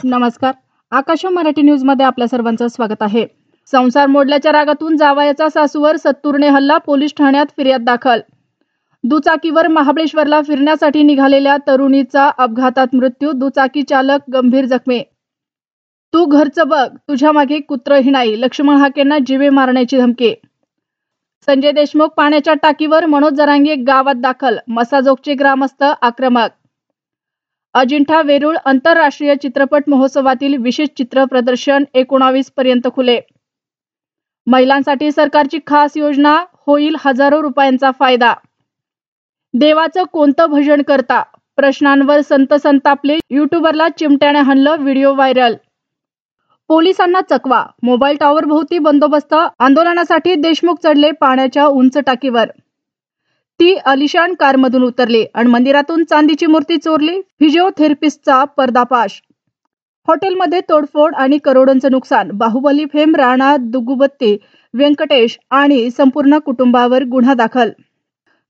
नमस्कार. आकाश मराठी न्यूज मध्ये आपल्या सर्वांचं स्वागत आहे. संसार मोडल्याच्या रागातून जावयाचा सासूवर सत्तूरने हल्ला, पोलीस ठाण्यात फिर्याद दाखल. दुचाकीवर महाबळेश्वरला फिरण्यासाठी निघालेल्या तरुणीचा अपघातात मृत्यू, दुचाकी चालक गंभीर जखमी. तू घरचं बघ, तुझ्या मागे कुत्रही नाही, लक्ष्मण हाकेंना जीवे मारण्याची धमकी. संजय देशमुख पाण्याच्या टाकीवर, मनोज जरांगे गावात दाखल, मसाजोगचे ग्रामस्थ आक्रमक. अजिंठा वेरूळ आंतरराष्ट्रीय चित्रपट महोत्सवातील विशेष चित्र प्रदर्शन 19 पर्यंत खुले. महिलांसाठी सरकारची खास योजना, होईल हजारो रुपयांचा फायदा. देवाचं कोणतं भजन करता, प्रश्नांवर संत संतापले, युट्यूबरला चिमट्याने हाणलं, व्हिडिओ व्हायरल. पोलिसांना चकवा, मोबाईल टॉवर भोवती बंदोबस्त, आंदोलनासाठी देशमुख चढले पाण्याच्या उंच टाकीवर. ती अलिशान कारमधून उतरली आणि मंदिरातून चांदीची मूर्ती चोरली, फिजिओथेरपिस्टचा पर्दाफाश. हॉटेलमध्ये तोडफोड आणि करोडोंचं नुकसान, बाहुबली फेम राणा दुग्गुबत्ती, व्यंकटेश आणि संपूर्ण कुटुंबावर गुन्हा दाखल.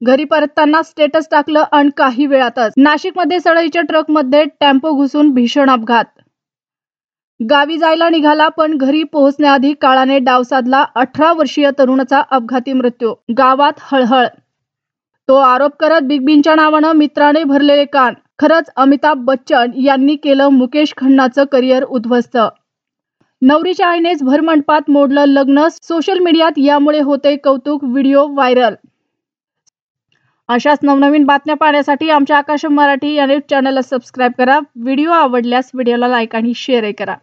घरी परतताना स्टेटस टाकलं आणि काही वेळातच नाशिकमध्ये सळईच्या ट्रकमध्ये टेम्पो घुसून भीषण अपघात. गावी जायला निघाला पण घरी पोहोचण्याआधी काळाने डाव साधला, 18 वर्षीय तरुणाचा अपघाती मृत्यू, गावात हळहळ. तो आरोप करत बिग बींच्या नावानं मित्राने भरलेले कान. खरंच अमिताभ बच्चन यांनी केलं मुकेश खन्नाचं करिअर उद्ध्वस्त. नवरीच्या आईनेच भरमंडपात मोडलं लग्न, सोशल मीडियात यामुळे होते कौतुक, व्हिडिओ व्हायरल. अशाच नवनवीन बातम्या पाहण्यासाठी आमच्या आकाश मराठी या न्यूज चॅनलला सबस्क्राईब करा. व्हिडिओ आवडल्यास व्हिडिओला लाईक आणि शेअर करा.